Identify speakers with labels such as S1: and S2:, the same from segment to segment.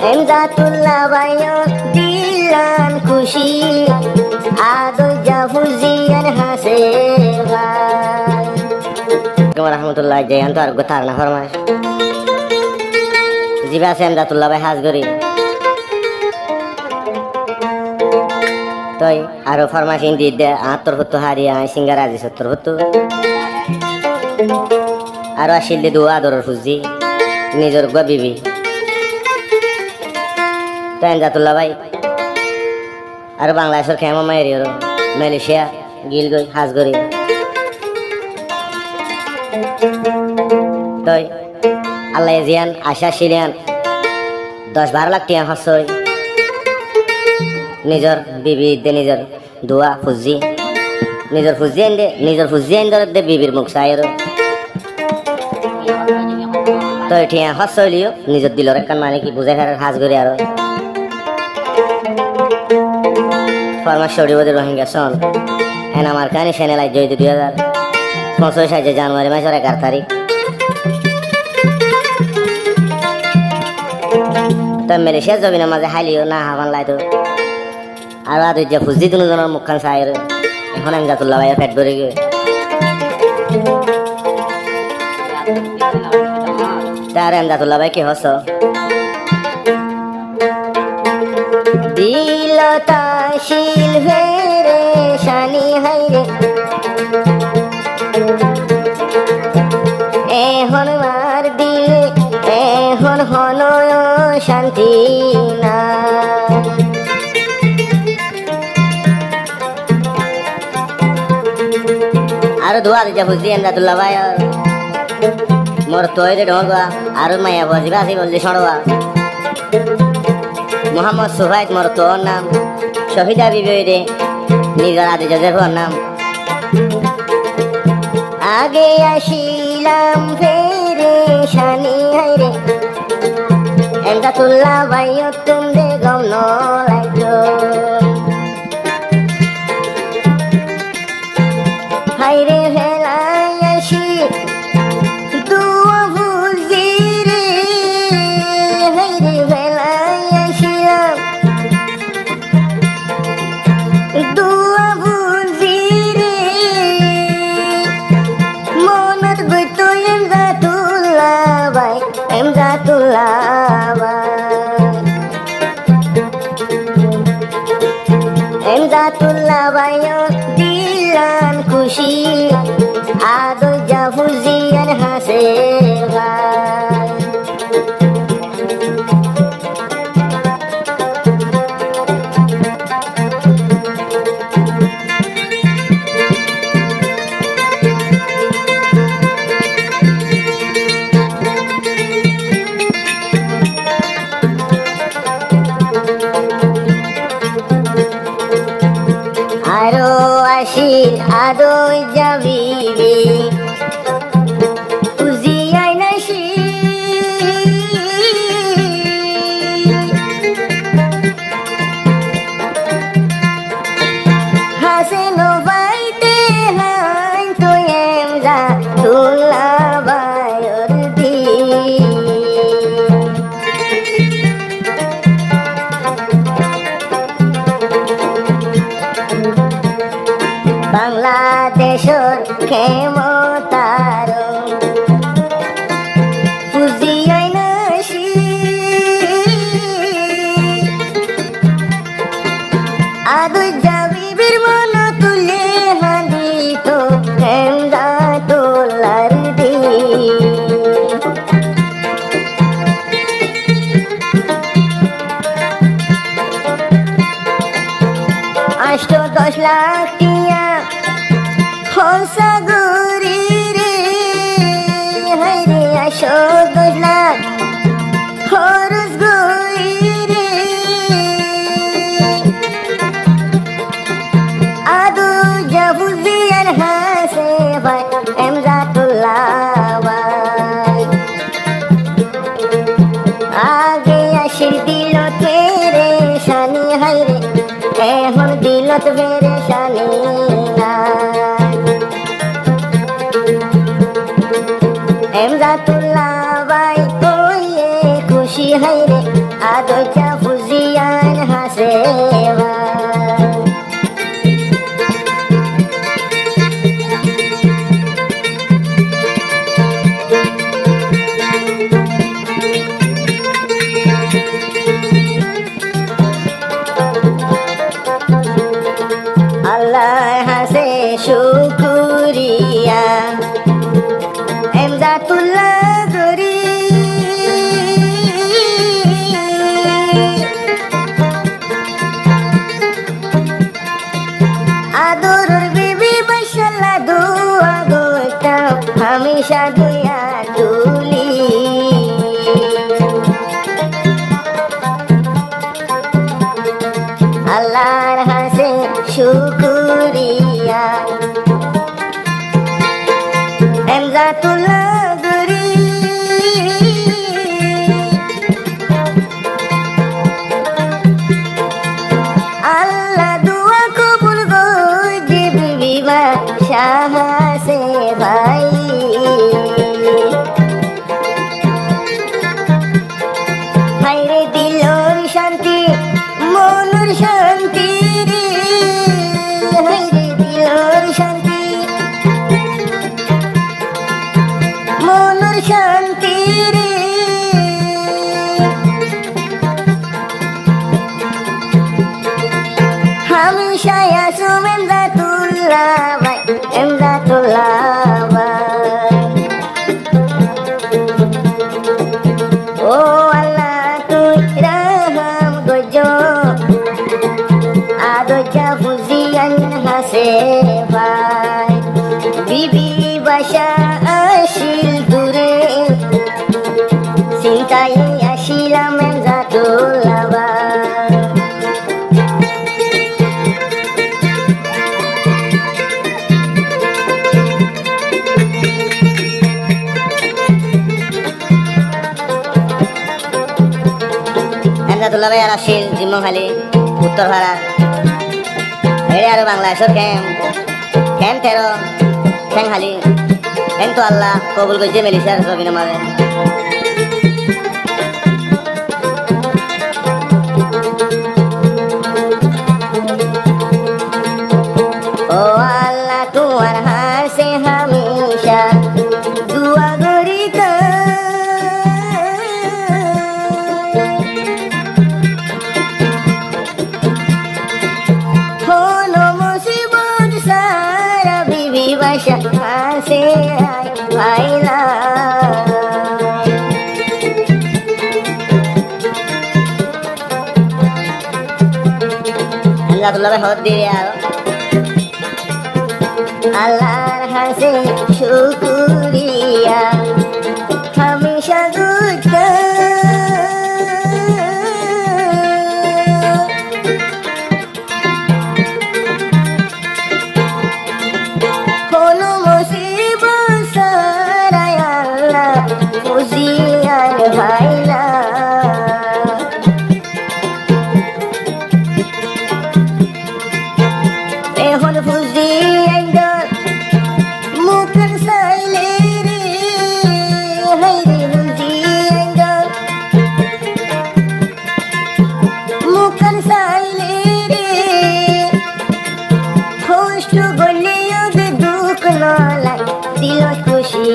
S1: এমদাতুল্লাহ ভাইও দিলান খুশি আদল জাফুজিয়ান হাসে ভাই রহমতুল্লাহ জয়ান্ত আর গোতার না ফরমাইশ জিবা আছে এমদাতুল্লাহ ভাই হাজগরি তই আরো ফরমাইশ ইন্দি দে 78 হারিয়া সিঙ্গার আজি 70 আর আসিল দে দোয়া দরর ফুজি নিজর গো বিবি তাই এমদাতুল্লাহ ভাই আর বাংলাদেশের খেমা মায়ের মালয়েশিয়া গিলগই হাজগরি তই আল্লাহ জিয়ান আশা শিলিয়ান 10-12 লাখ টিয়া হসই নিজর বিবি দে নিজর দোয়া ফুজি নিজর ফুজিয়ান দে বিবির মুখ সাইর তই টিয়া হসইলিও নিজর দিলর একখান মানে কি বুঝাই ফেরার হাজগরি আর ফরমাশ শরীবদের রোহিঙ্গা সন এন আমার কানি সেনেলাই জয়দি 2025 জানুয়ারি মাসের 11 তারিখ তো মালয়েশিয়া জবিনা মাঝে হাইলিও না হাবান লাইতো আর আদু যে ফুজি দুজনের মুখখান চাইর এখন এমদাতুল্লাহ ভাইয়ের পেট ভরে গে তার এমদাতুল্লাহ ভাই কি হস দিল তাশিল ভেরে শানি হাইরে এখন মার দিলে এখন হনয় শান্তি না আর দোয়া দিতে বুঝছি এমদাতুল্লাহ ভাই মোর তৈরি ঢোকা আর মায়া বজিবা আসি বলছি সড়বা মোহাম্মদ সুহাইদ মোর তোর নাম শহীদা বিবি রে নিজের আদি জোসেফর নাম আগে আসিলাম ফেরে শানি হাইরে এমদাতুল্লাহ ভাইও তুমি গম নলাইতো হাইরে ভেলাই আসি দুয়া বুঝি রে হাইরে ভেলাই আসিলাম দুয়া বুঝি রে মনত গইতো এমদাতুল্লাহ ভাই এমদাতুল্লাহ ভাইও দিলান খুশি আদল জাফুজিয়ান হাসে ভাই আরো আসিল আদই যাবিবি উজিয়াই নাসি হাসেন বাইতে হাই তো এমদাতুল্লাহ ভাইয়ের দি বাংলাদেশের ক্ষমতার ফুজিয়াই নাসি আদুই জাবিবির মন তুলে হাদিত এমদাতুল্লাহর দি আষ্ট 10 লাখ টিয়া হসাগুরি রে হাইরে 10 লাখ খরচ গই রে আদু জাফুজিয়ান হাসে ভাই এমদাতুল্লাহ ভাই আগে আসির দিল তেরে শানি হাইরে এখন দিলত বেরে শানি এমদাতুল্লাহ ভাই খুশি হাইরে adocha fuzian haseva Allah hase syukuriya Emzatullah guri Adurur bibi bashallah dua gota hamisha duya tuli Allah hase syukuriya Emzatullah guri Allah dua kubul goji bibi Shah se bhai haire dilor shanti monur shanti re haire dilor shanti monur shanti re hamisha ya Emzatullah bhai Emzatullah bhai oh Allah tu raham gojo adocha fuzian hase bhai bibi basha ashil dure sintai ashilam Emzatullah bhai Emzatullah bhai ashil Jimmkhali উত্তর ভাড়া এড়ে আর বাংলাদেশের ক্যাম 13 ঠ্যাংহালি N তো আল্লাহ কবুল করছে মেলিশার জমিনে মারে ও আল্লাহ তোমার হাসে হামেশা দুয়া গরি Basha hase bhaila Emzatullah bhai hod diye aro Allah hase shukuriya hamisha gutta fuzian bhaila ehon fuzian dor mukan saile re haire fuzian dor mukan saile re hostu golle yode duk na lai dilo khushi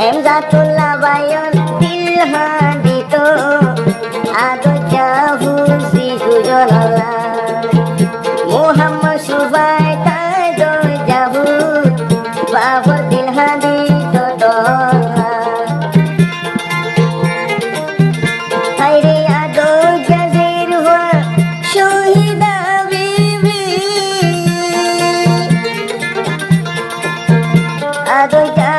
S1: Emzatullah bayon dilha dito adocha fuzi sujonala Muhammad Subai tajo jahu baba dilha dito tola haire adocha zirwa shohida bibi adocha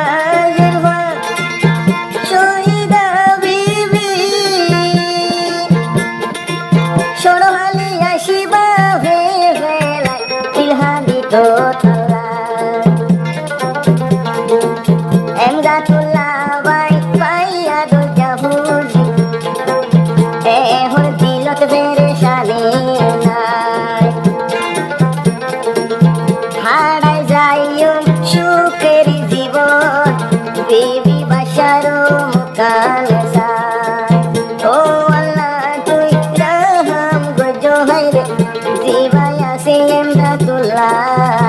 S1: আরো মুখানে সাই ও আল্লাহ তুই রহম গজো হাইরে জিবাই আসি এমদাতুল্লাহ